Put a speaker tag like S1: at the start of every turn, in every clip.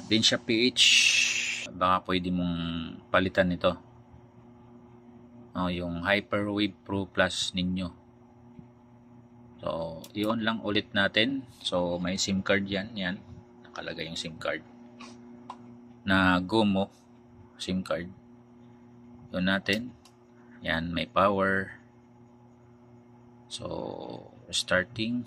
S1: Din siya PH, baka pwede mong palitan ito, yung Hyperwave Pro Plus ninyo. So iyon lang ulit natin. So may SIM card yan, nakalagay yung SIM card na GOMO SIM card. Yun natin, yan, may power. So starting.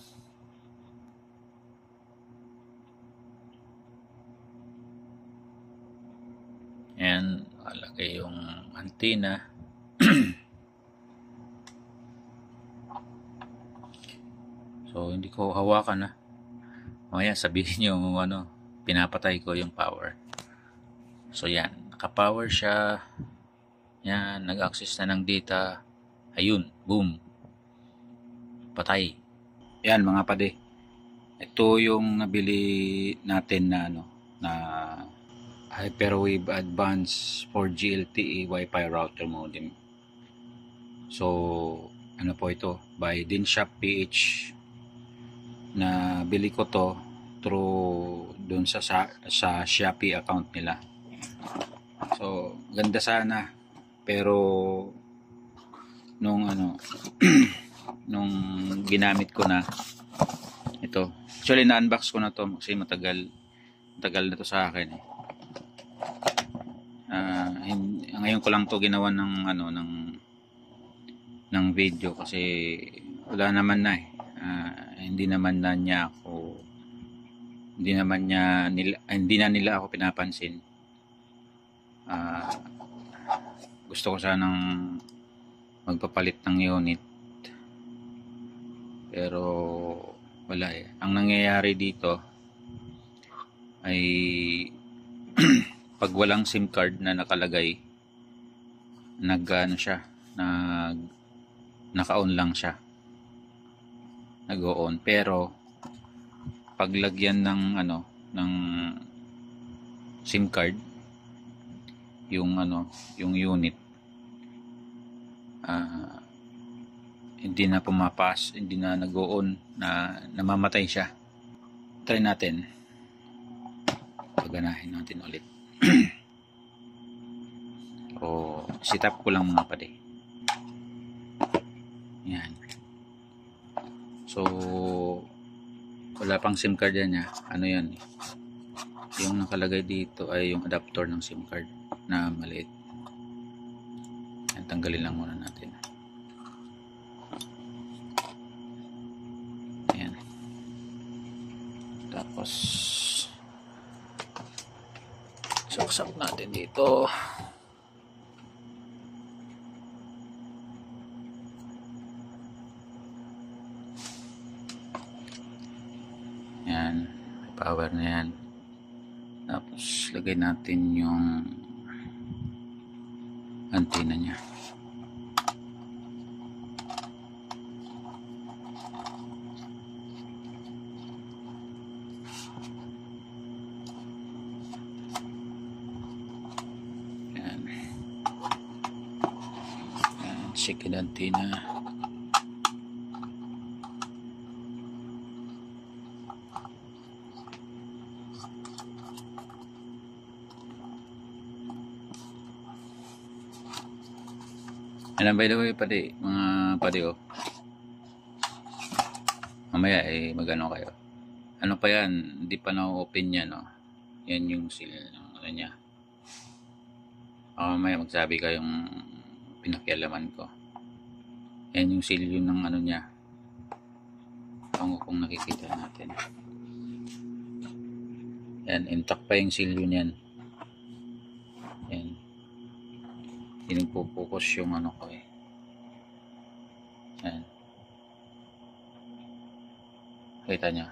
S1: And alagay yung antenna. So hindi ko hawakan na. Mamaya sabihin nyo pinapatay ko yung power. So yan, naka-power siya. Yan, nag-access na ng data. Ayun, boom. Patay. Yan mga pade. Ito yung nabili natin na Hyperwave Advanced 4G LTE Wi-Fi router modem. So ano po ito, by Dinshop PH. Na bili ko to through doon sa Shopee account nila. So ganda sana, pero nung nung ginamit ko na ito, actually na-unbox ko na to kasi matagal na to sa akin eh. Ngayon ko lang to ginawa ng video kasi wala naman na hindi na nila ako pinapansin. Gusto ko sanang magpapalit ng unit, pero wala eh. Ang nangyayari dito ay pag walang SIM card na nakalagay, naka-on lang siya, nag-on. Pero paglagyan ng SIM card, yung unit, hindi na hindi na nag-on, namamatay siya. Try natin, paganahin natin ulit. O sit up ko lang mga pade. Yan. So wala pang SIM card yan yan. Yung nakalagay dito ay yung adapter ng SIM card na maliit. Yan, tanggalin lang muna natin. Yan. Tapos saksak natin dito. Yan, may power na yan. Tapos lagay natin yung antenna nya. Yan. Yan, second antenna. And by the way, mga pade, mamaya magano kayo. Ano pa yan? Hindi pa na-open yan, Yan yung seal niya. Mamaya magsabi kayong pinakialaman ko. Yan yung seal yun ng niya. Kung nakikita natin. Yan, intact pa yung seal yun yan. Yan. Hindi nagpo-focus yung ko eh. Yan. Kita nyo.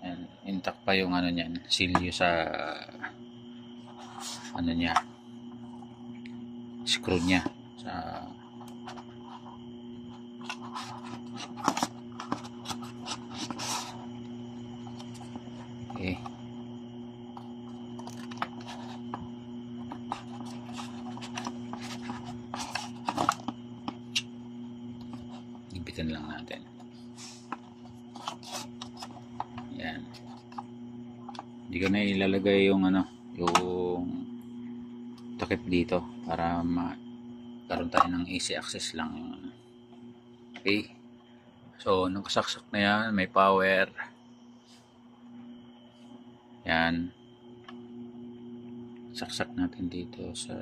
S1: Yan. Intact pa yung niyan. Silyo sa niya. Screw niya. Sa okay. Ipitan lang natin. Yan. Hindi ko na ilalagay yung ano, yung takip dito para magkaroon tayo ng easy access lang yung ano. Okay. So, nakasaksak na yan, may power. Yan. Saksak natin dito sa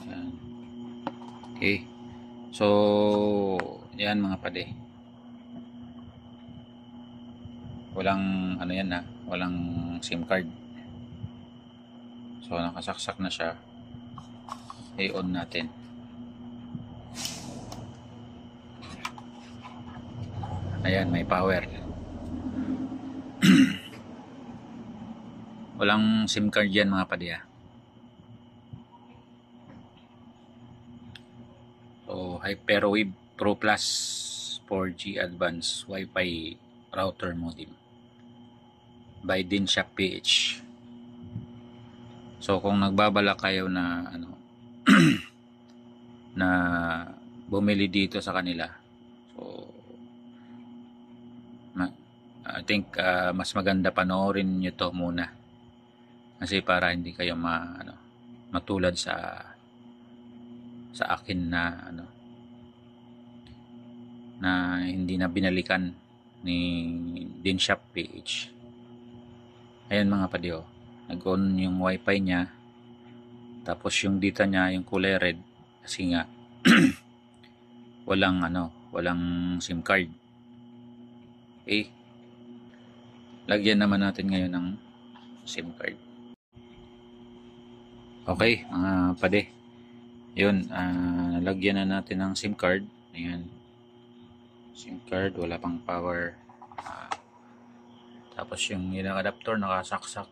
S1: yan. Okay. So, yan mga pade. Walang ano yan na, walang SIM card. So, nakasaksak na siya. I-on natin. Ayan, may power. Walang SIM card yan mga pade. So, Hyperwave Pro Plus 4G Advanced Wi-Fi Router Modem by Dinshop PH. So, kung nagbabala kayo na ano na bumili dito sa kanila, so I think mas maganda panoorin nyo to muna kasi para hindi kayo matulad sa akin na na hindi na binalikan ni Dinshop PH. Ayan mga padiyo, nag-on yung wifi niya, tapos yung data niya yung kulay red kasi nga walang SIM card. Okay, lagyan naman natin ngayon ng SIM card. Okay mga pade, yun, nalagyan na natin ng SIM card. Ayan, SIM card, wala pang power. Tapos yung adapter nakasaksak.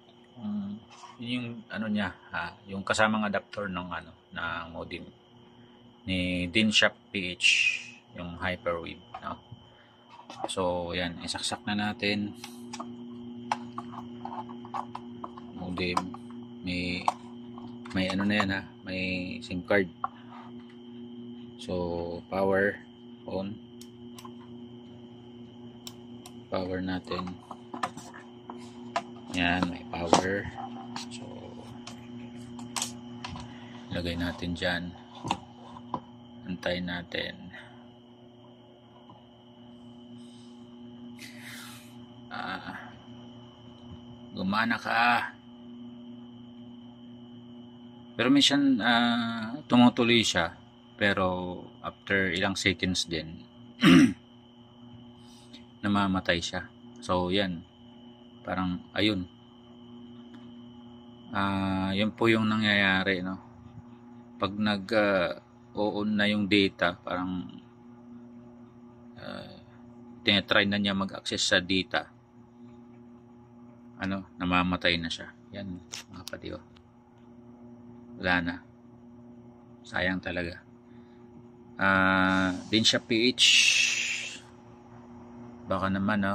S1: Yung ano niya, yung kasamang adapter ng ng modem ni Dinshop PH, yung Hyperwave, no? So yan, isaksak na natin. Modem, may ano na yan, may SIM card. So power on, power natin. Yan, may power. So lagay natin dyan, antayin natin. Gumana ka, pero minsan tumutuloy siya, pero after ilang seconds din namamatay siya. So yan, parang ayun, yun po yung nangyayari, no? Pag on na yung data, parang tinatry na niya mag-access sa data, namamatay na siya. Yan mga padiyo, wala na, sayang talaga. Dinshop PH, baka naman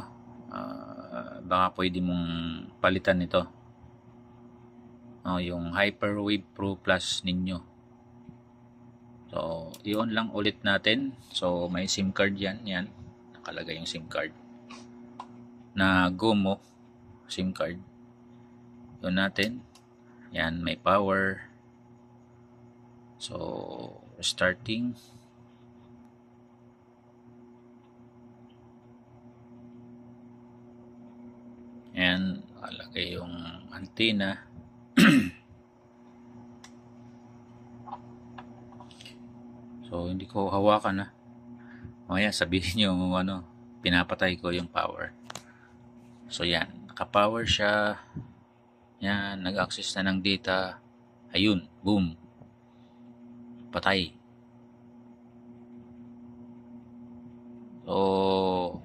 S1: baka pwede mong palitan ito, yung Hyperwave Pro Plus ninyo. So i-on lang ulit natin. So may SIM card yan, nakalagay yung SIM card na GOMO SIM card. Yun natin, yan, may power. So restarting. And alagay yung antenna. So hindi ko hawakan, mamaya sabihin nyo pinapatay ko yung power. So yan, naka-power siya. Yan, nag-access na ng data. Ayun, boom, patay. So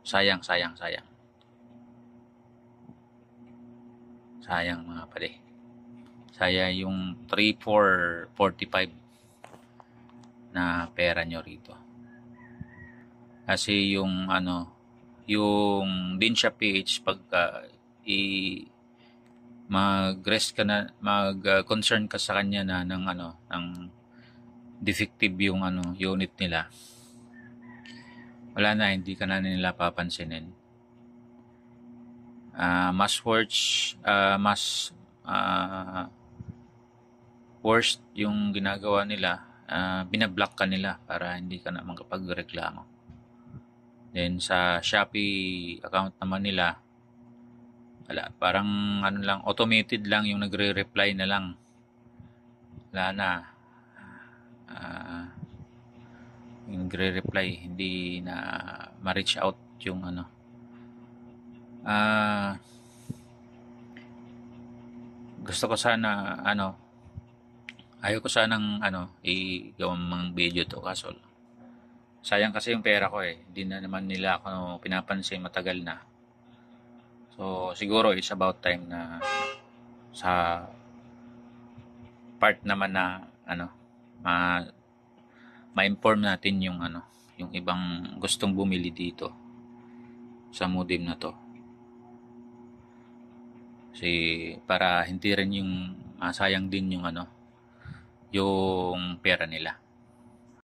S1: sayang mga pare. Sayang yung 3,445 na pera nyo rito. Kasi yung yung Dinshop PH, pagka mag-concern ka sa kanya na ng defective yung unit nila, wala na, hindi ka na nila papansinin. Mas worst yung ginagawa nila, binablock ka nila para hindi ka na makapagreklamo. Then sa Shopee account naman nila, wala, parang ano lang, automated lang yung nagre-reply na lang. Wala na. Yung nagre-reply, hindi na ma-reach out yung ano. Gusto ko sana ayaw ko sanang i-gawang mga video to, kaso sayang kasi yung pera ko eh. Hindi na naman nila ako pinapansin, matagal na. So siguro it's about time na sa part naman na ma-inform natin yung yung ibang gustong bumili dito sa modem na to. Kasi para hindi rin yung sayang din yung yung pera nila.